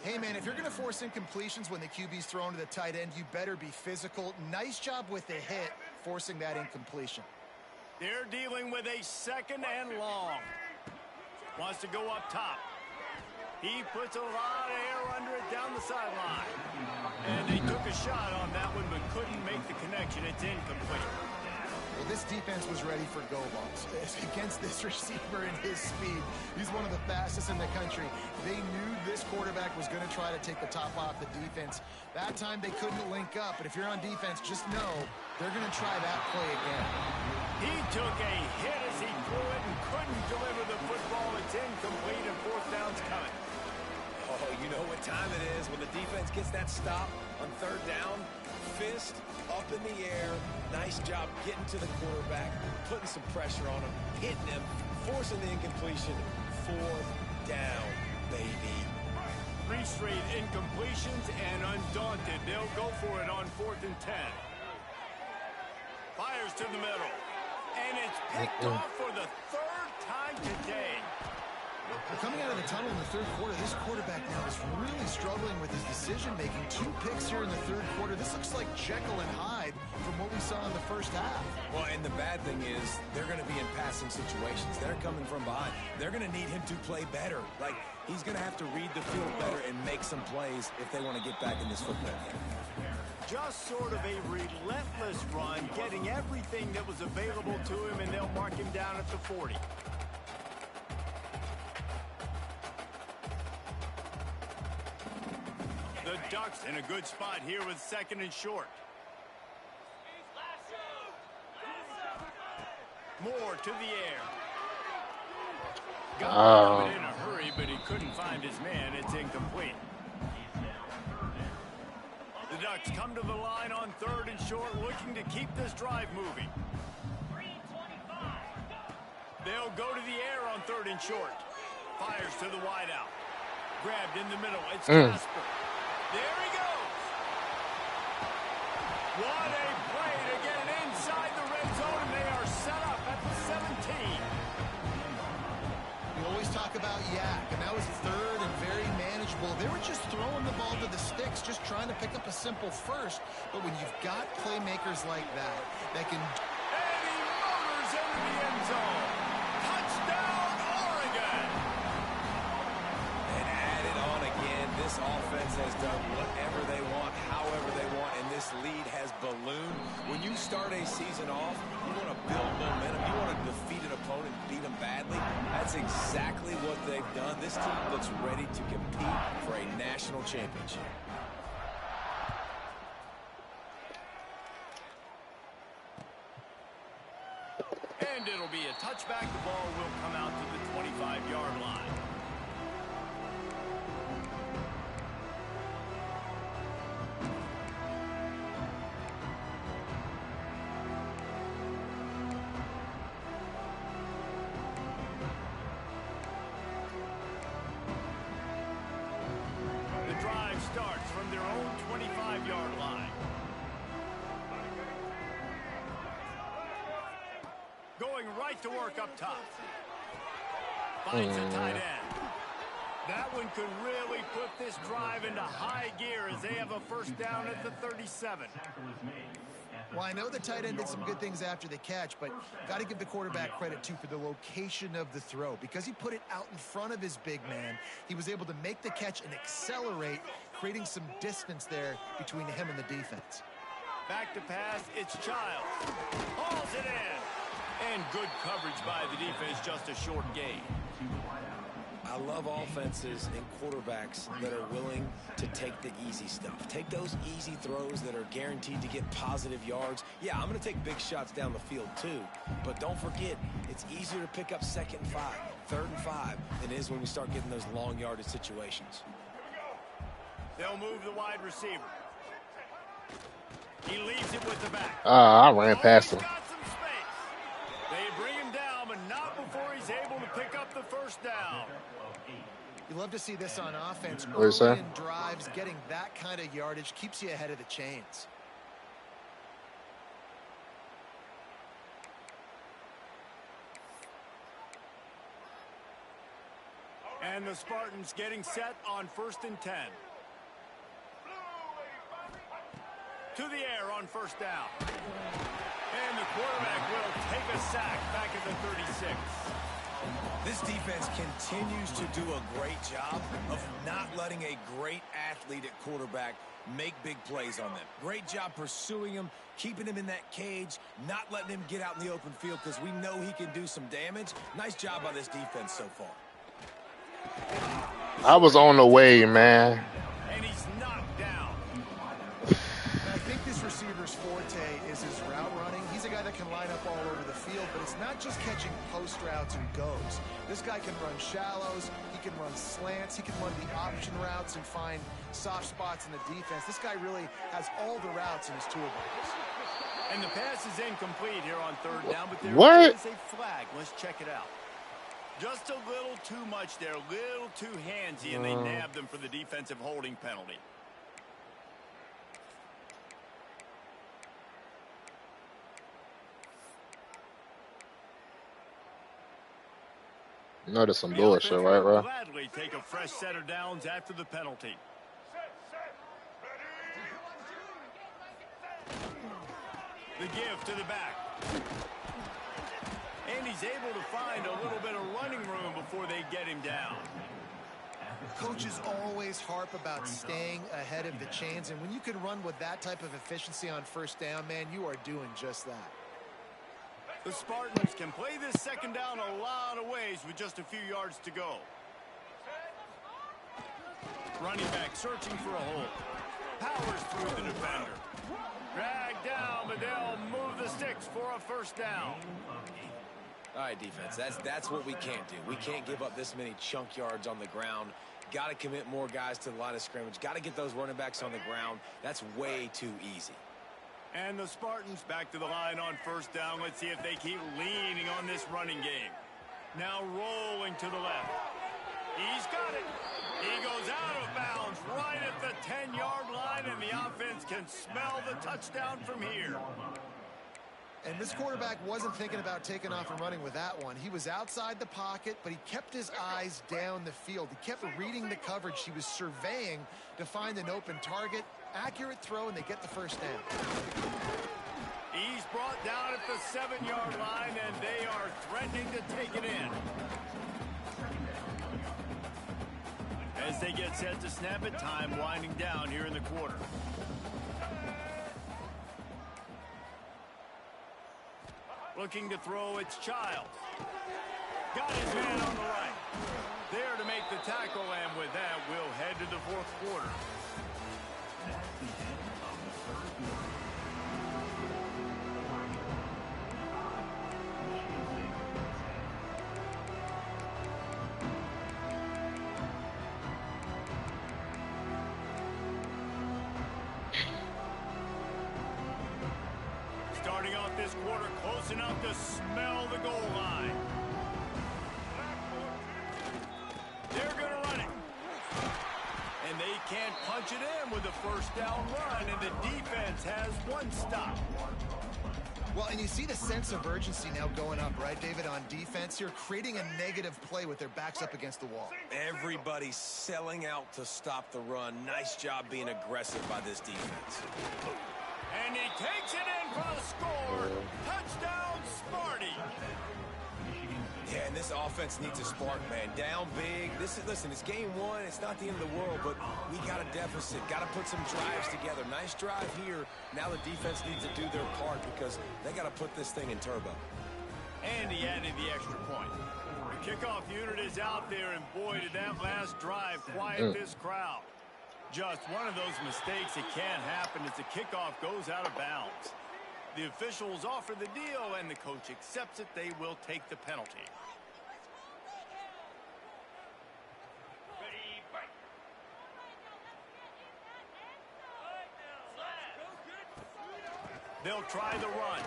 Hey, man, if you're going to force incompletions when the QB's thrown to the tight end, you better be physical. Nice job with the hit, forcing that incompletion. They're dealing with a 2nd and long. Wants to go up top. He puts a lot of air under it down the sideline. And they took a shot on that one, but couldn't make the connection. It's incomplete. Well, this defense was ready for go balls. Against this receiver and his speed, he's one of the fastest in the country. They knew this quarterback was going to try to take the top off the defense. That time they couldn't link up, but if you're on defense, just know they're going to try that play again. He took a hit as he threw it and couldn't deliver the football. It's incomplete and 4th down's coming. Oh, you know what time it is when the defense gets that stop on 3rd down. Fist up in the air. Nice job getting to the quarterback, putting some pressure on him, hitting him, forcing the incompletion. 4th down, baby. 3 straight incompletions, and undaunted, they'll go for it on 4th and 10. Fires to the middle, and it's picked off for the 3rd time today. Coming out of the tunnel in the 3rd quarter, this quarterback now is really struggling with his decision-making. 2 picks here in the 3rd quarter. This looks like Jekyll and Hyde from what we saw in the first half. Well, and the bad thing is they're going to be in passing situations. They're coming from behind. They're going to need him to play better. Like, he's going to have to read the field better and make some plays if they want to get back in this football game. Just sort of a relentless run, getting everything that was available to him, and they'll mark him down at the 40. The Ducks in a good spot here with 2nd and short. Moore to the air. Got in a hurry, but he couldn't find his man. It's incomplete. The Ducks come to the line on 3rd and short, looking to keep this drive moving. They'll go to the air on 3rd and short. Fires to the wideout. Grabbed in the middle. It's Casper. There he goes. What a play to get it inside the red zone, and they are set up at the 17. We always talk about Yak, and that was 3rd and very manageable. They were just throwing the ball to the sticks, just trying to pick up a simple first. But when you've got playmakers like that, that can... And he motors into the end zone. Touchdown, Oregon. And add it on again. This offense has done whatever they want, however they want, and this lead has ballooned. When you start a season off, you want to build momentum. You want to defeat an opponent, beat them badly. That's exactly what they've done. This team looks ready to compete for a national championship. And it'll be a touchback. The ball will come out to the 25-yard line. Starts from their own 25-yard line. Going right to work up top. Finds a tight end. That one could really put this drive into high gear as they have a first down at the 37. Well, I know the tight end did some good things after the catch, but got to give the quarterback credit, too, for the location of the throw. Because he put it out in front of his big man, he was able to make the catch and accelerate, creating some distance there between him and the defense. Back to pass, it's Childs. Hauls it in. And good coverage by the defense, just a short gain. I love offenses and quarterbacks that are willing to take the easy stuff. Take those easy throws that are guaranteed to get positive yards. Yeah, I'm going to take big shots down the field too. But don't forget, it's easier to pick up 2nd and 5, 3rd and 5 than it is when we start getting those long yardage situations. They'll move the wide receiver. He leaves it with the back. I ran past him. Got some space. They bring him down, but not before he's able to pick up the first down. You love to see this on offense. What is that? Early in drives, getting that kind of yardage keeps you ahead of the chains. And the Spartans getting set on 1st and 10. To the air on 1st down. And the quarterback will take a sack back at the 36. This defense continues to do a great job of not letting a great athlete at quarterback make big plays on them. Great job pursuing him, keeping him in that cage, not letting him get out in the open field because we know he can do some damage. Nice job by this defense so far. I was on the way, man. And he's knocked down. I think this receiver's forte is his route running. He's a guy that can line up all over the field, but it's not just catching post routes and goes. This guy can run shallows, he can run slants, he can run the option routes and find soft spots in the defense. This guy really has all the routes in his toolbox. And the pass is incomplete here on 3rd down, but there is a flag. Let's check it out. Just a little too much there, a little too handsy, and they nabbed them for the defensive holding penalty. You know there's some bullshit, right, bro? Gladly take a fresh set of downs after the penalty. The give to the back. And he's able to find a little bit of running room before they get him down. Coaches always harp about staying ahead of the chains, and when you can run with that type of efficiency on first down, man, you are doing just that. The Spartans can play this second down a lot of ways with just a few yards to go. Running back searching for a hole. Powers through the defender. Dragged down, but they'll move the sticks for a first down. All right, defense, that's what we can't do. We can't give up this many chunk yards on the ground. Got to commit more guys to the line of scrimmage. Got to get those running backs on the ground. That's way too easy. And the Spartans back to the line on first down. Let's see if they keep leaning on this running game. Now rolling to the left. He's got it. He goes out of bounds right at the 10-yard line, and the offense can smell the touchdown from here. And this quarterback wasn't thinking about taking off and running with that one. He was outside the pocket, but he kept his eyes down the field. He kept reading the coverage. He was surveying to find an open target. Accurate throw, and they get the first down. He's brought down at the 7-yard line, and they are threatening to take it in. As they get set to snap it, time winding down here in the quarter. Looking to throw, it's Childs. Got his man on the right. There to make the tackle, and with that, we'll head to the fourth quarter. Starting off this quarter close enough to smell the goal line. They're going to run it. And they can't punch it in with a first down run, and the defense has one stop. Well, and you see the sense of urgency now going up, right, David, on defense here, creating a negative play with their backs up against the wall. Everybody's selling out to stop the run. Nice job being aggressive by this defense. And he takes it in for the score. Touchdown, Sparty. Yeah, and this offense needs a spark, man. Down big. Listen, it's game one. It's not the end of the world, but we got a deficit. Got to put some drives together. Nice drive here. Now the defense needs to do their part because they got to put this thing in turbo. And he added the extra point. The kickoff unit is out there, and boy, did that last drive quiet this crowd. Just one of those mistakes that can happen as the kickoff goes out of bounds. The officials offer the deal, and the coach accepts it. They will take the penalty. They'll try the run.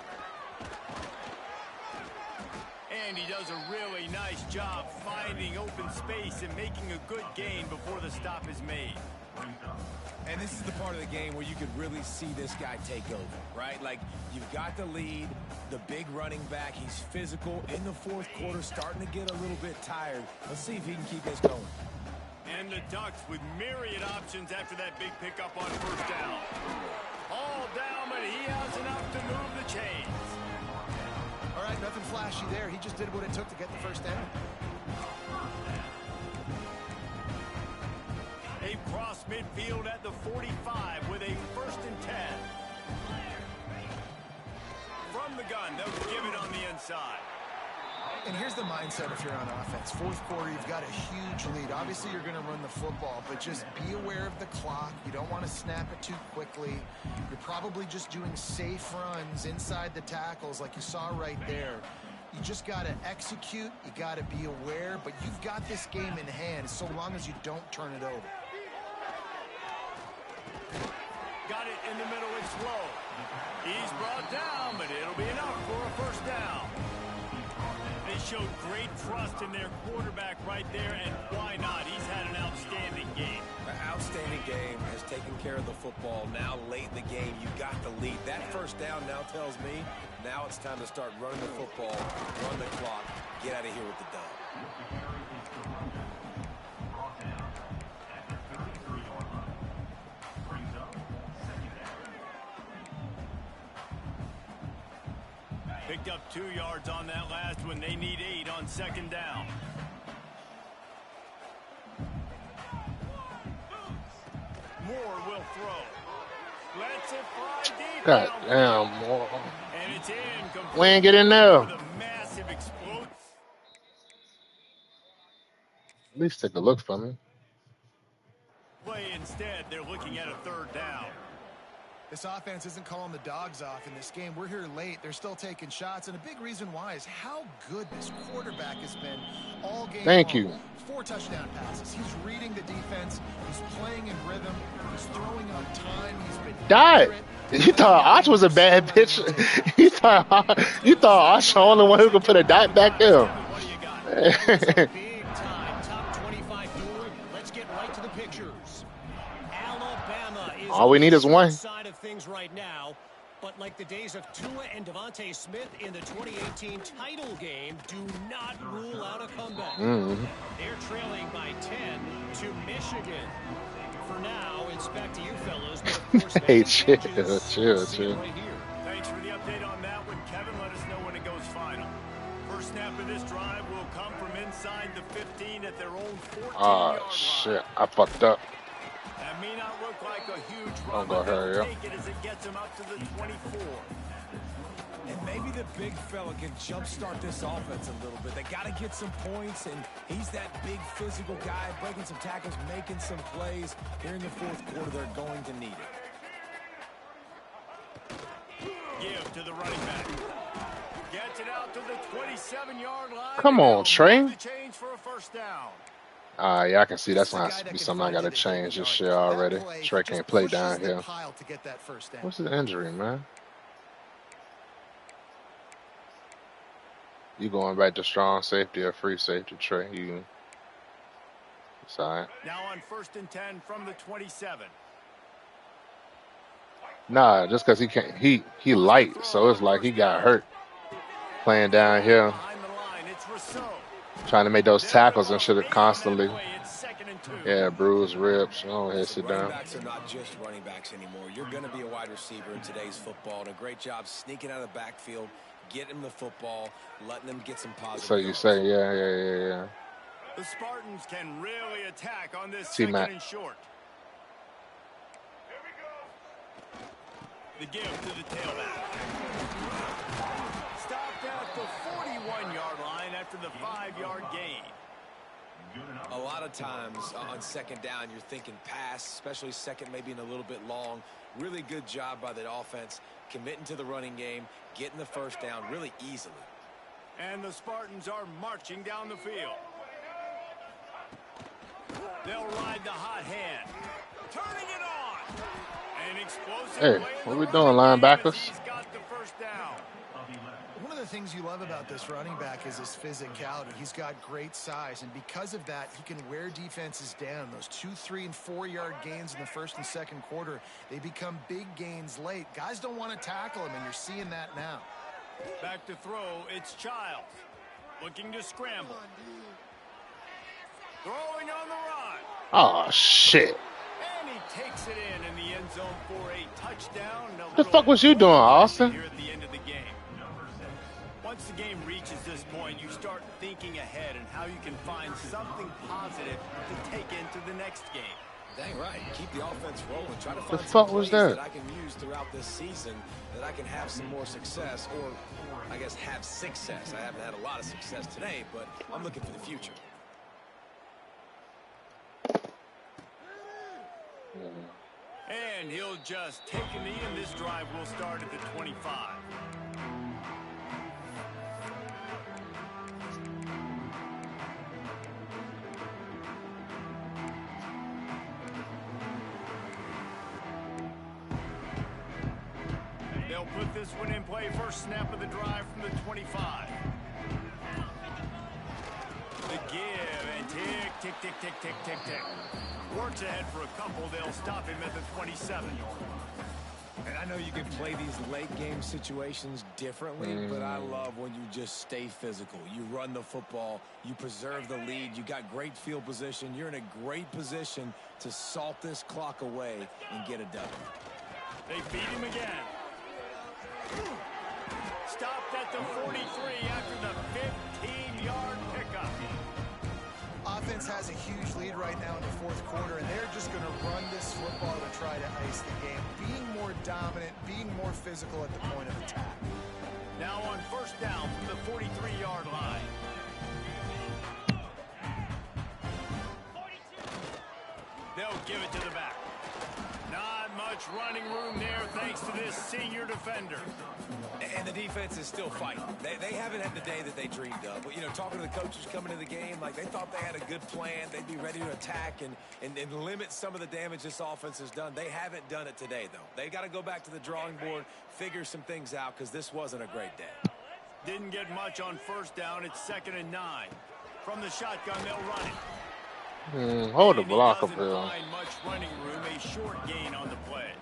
And he does a really nice job finding open space and making a good gain before the stop is made. And this is the part of the game where you could really see this guy take over, right? Like, you've got the lead, the big running back. He's physical in the fourth quarter, starting to get a little bit tired. Let's see if he can keep this going. And the Ducks with myriad options after that big pickup on first down. All down, but he has enough to move the chains. All right, nothing flashy there. He just did what it took to get the first down. They've crossed midfield at the 45 with a 1st and 10. From the gun, they'll give it on the inside. And here's the mindset if you're on offense. Fourth quarter, you've got a huge lead. Obviously, you're going to run the football, but just be aware of the clock. You don't want to snap it too quickly. You're probably just doing safe runs inside the tackles like you saw right there. You just got to execute. You got to be aware, but you've got this game in hand so long as you don't turn it over. Got it in the middle, it's low. He's brought down, but it'll be enough for a first down. They showed great trust in their quarterback right there, and why not? He's had an outstanding game. An outstanding game, has taken care of the football. Now late in the game, you got the lead. That first down now tells me now it's time to start running the football, run the clock, get out of here with the dub. Picked up 2 yards on that last one. They need 8 on second down. Ford will throw. Lets it fly deep. God damn, boy. And it's in. We ain't get in there. With a massive explosion. At least take a look for me. Play instead, they're looking at a third down. This offense isn't calling the dogs off in this game. We're here late. They're still taking shots, and a big reason why is how good this quarterback has been all game Thank long. you. 4 touchdown passes. He's reading the defense. He's playing in rhythm. He's throwing on time. He's been Died. You thought Arch was a bad pitch. you thought Arch the only one who could put a dot back there. Big time top 25 duel. Let's get right to the pictures. Alabama is All we need is one. side of things right now, but like the days of Tua and Devontae Smith in the 2018 title game, do not rule out a comeback. They're trailing by 10 to Michigan. For now, it's back to you fellas. But of course, Hey, chill. Right here. Thanks for the update on that one, Kevin. Let us know when it goes final. First snap of this drive will come from inside the 15 at their own 14-yard line. Oh shit! I fucked up. That may not look like a huge I'll run, go but they'll hurry up. take it as it gets them up to the 24. And maybe the big fella can jumpstart this offense a little bit. They got to get some points, and he's that big physical guy, breaking some tackles, making some plays. Here in the fourth quarter, they're going to need it. Give to the running back. Gets it out to the 27-yard line. Come on, Trey. Change for a first down. Yeah, I can see that's gonna have to be something I gotta change this shit already. Trey can't play down here. What's his injury, man? You going back to strong safety or free safety, Trey? You decide. Now on 1st and 10 from the 27. Nah, just because he can't, he light, so it's like he got hurt playing down here, trying to make those tackles and shit constantly. Yeah, bruised ribs. Oh, here, sit down. Running backs are not just running backs anymore. You're going to be a wide receiver in today's football. And a great job sneaking out of the backfield, getting them the football, letting them get some positive. So you say, yeah. The Spartans can really attack on this second and short. The give to the tailback. Stopped at the 41-yard line after the 5-yard gain. A lot of times on second down, you're thinking pass, especially second, maybe in a little bit long. Really good job by the offense, committing to the running game, getting the first down really easily. And the Spartans are marching down the field. They'll ride the hot hand. Turning it on. An explosive Hey, what we doing, linebackers? He's got the first down. One of the things you love about this running back is his physicality. He's got great size, and because of that, he can wear defenses down. Those 2, 3, and 4-yard gains in the first and second quarter, they become big gains late. Guys don't want to tackle him, and you're seeing that now. Back to throw, it's Childs. Looking to scramble. Throwing on the run. Oh, shit. And he takes it in the end zone for a touchdown. What the fuck was you doing, Austin? Here at the end of the game. Once the game reaches this point, you start thinking ahead and how you can find something positive to take into the next game. Dang right. Keep the offense rolling. Try to The find fuck some was plays that? that I can use throughout this season, that I can have some more success, or I guess have success. I haven't had a lot of success today, but I'm looking for the future. And he'll just take a knee, and this drive will start at the 25. They'll put this one in play. First snap of the drive from the 25. The give, and tick, tick, tick, tick, tick, tick, tick. Works ahead for a couple. They'll stop him at the 27. And I know you can play these late game situations differently, but I love when you just stay physical. You run the football, you preserve the lead, you got great field position, you're in a great position to salt this clock away and get a W. They beat him again. Stopped at the 43 after the 15-yard pickup. defense has a huge lead right now in the fourth quarter, and they're just going to run this football to try to ice the game, being more dominant, being more physical at the point of attack. Now on first down from the 43-yard line. They'll give it to the back. Not much running room there thanks to this senior defender. And the defense is still fighting. They haven't had the day that they dreamed of. But, you know, talking to the coaches coming into the game, like they thought they had a good plan. They'd be ready to attack and limit some of the damage this offense has done. They haven't done it today, though. They got to go back to the drawing board, figure some things out, because this wasn't a great day. Didn't get much on first down. It's 2nd and 9. From the shotgun, they'll run it. Hold the block up here. Much running room, a short gain on the play.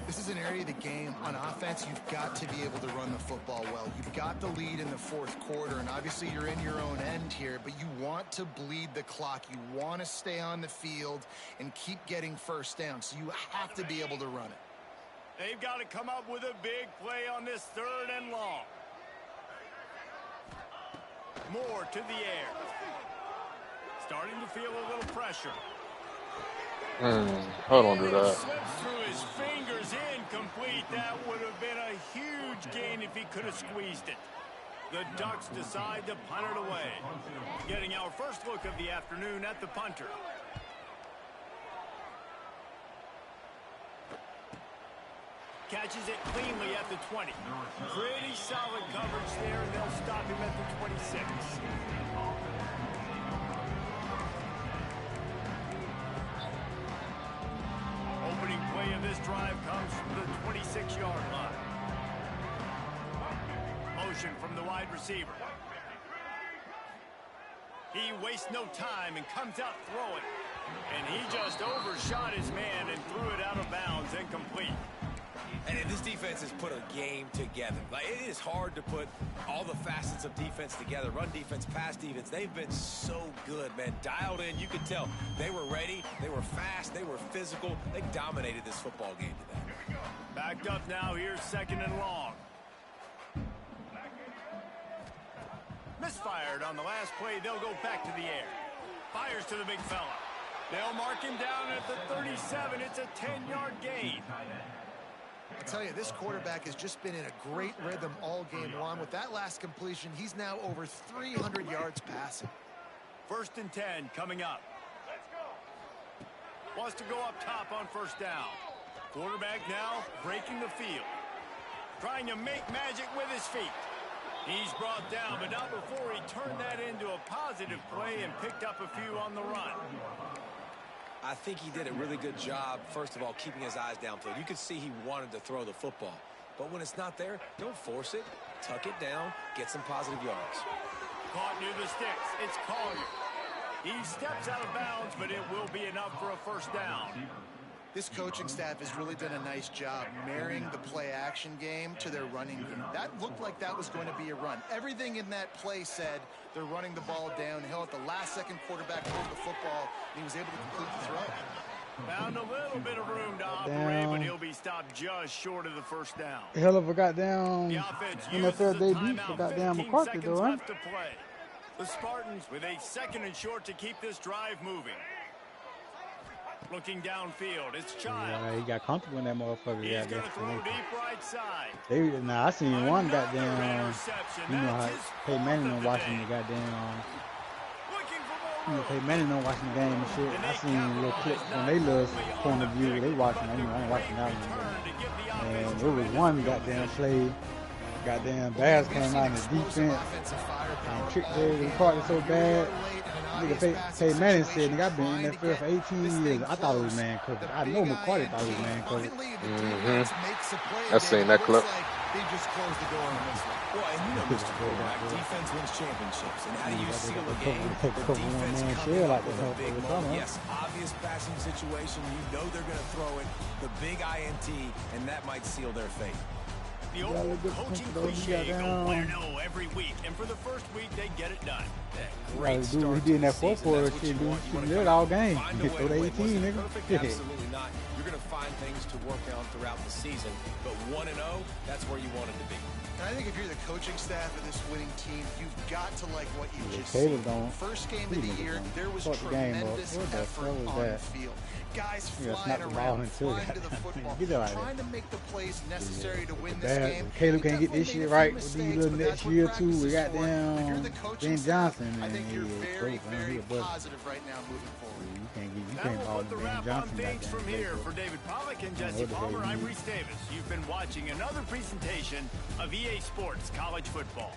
This is an area of the game on offense you've got to be able to run the football well. You've got the lead in the fourth quarter, and obviously you're in your own end here, but you want to bleed the clock. You want to stay on the field and keep getting first down, so you have to be able to run it. They've got to come up with a big play on this 3rd and long. Moore to the air. Starting to feel a little pressure. Hold on to that. Slips through his fingers, incomplete. That would have been a huge gain if he could have squeezed it. The Ducks decide to punt it away. Getting our first look of the afternoon at the punter. Catches it cleanly at the 20. Pretty solid coverage there, and they'll stop him at the 26. Opening play of this drive comes from the 26-yard line. Motion from the wide receiver. He wastes no time and comes out throwing. And he just overshot his man and threw it out of bounds, incomplete. And this defense has put a game together. Like, it is hard to put all the facets of defense together. Run defense, pass defense. They've been so good, man. Dialed in. You could tell they were ready. They were fast. They were physical. They dominated this football game today. Backed up now. Here's 2nd and long. Misfired on the last play. They'll go back to the air. Fires to the big fella. They'll mark him down at the 37. It's a 10-yard gain. I tell you, this quarterback has just been in a great rhythm all game long. With that last completion, he's now over 300 yards passing. 1st and 10 coming up. Wants to go up top on first down. Quarterback now breaking the field. Trying to make magic with his feet. He's brought down, but not before he turned that into a positive play and picked up a few on the run. I think he did a really good job, first of all, keeping his eyes downfield. You could see he wanted to throw the football. But when it's not there, don't force it. Tuck it down. Get some positive yards. Caught near the sticks. It's Collier. He steps out of bounds, but it will be enough for a first down. This coaching staff has really done a nice job marrying the play-action game to their running game. That looked like that was going to be a run. Everything in that play said they're running the ball downhill. At the last second, quarterback pulled the football, and he was able to complete the throw. Found a little bit of room to operate, but he'll be stopped just short of the first down. Hell of a goddamn NFL debut for goddamn McCarthy, though, right? The Spartans with a 2nd and short to keep this drive moving. Looking downfield, it's Child. Yeah, he got comfortable in that motherfucker. He's going to throw deep right side. I seen one goddamn, you know how Peyton Manning watching the goddamn, Peyton Manning watching the game and shit. I seen a little clip from their little point of view where they watching. I ain't watching that one. And there was one goddamn play. Goddamn Bears came out in the defense and tricked Jerry McCarthy so bad. Nigga Peyton Manning said, nigga, I've been in that field for 18 years. I thought it was man covered. I know McCarthy thought it was man covered. I seen that clip. They just closed the door on this one. Well, and you know, Mr. Quarterback, defense wins championships. And how do you seal a game? The defense coming up with a big moment. Yes, obvious passing situation. You know they're going to throw it. The big INT, and that might seal their fate. The old coaching cliche, go win no every week. And for the first week, they get it done. Great start. He did in that fourth quarter. Shit, dude, all game. He threw the 18, nigga. Absolutely not. You're going to find things to work on throughout the season, but 1-0, that's where you want it to be. And I think if you're the coaching staff of this winning team, you've got to like what you just seen. First game of the year, there was tremendous effort on the field. Guys flying around, flying to the football, trying to make the plays necessary to win this game. Caleb can't get this shit right with these little next year or two. We got down Ben Johnson. I think you're very, very positive right now moving forward. You can't ball the Ben wrap Johnson on things from here. For David Pollack and Jesse Palmer, I'm Reese Davis. You've been watching another presentation of EA Sports College Football.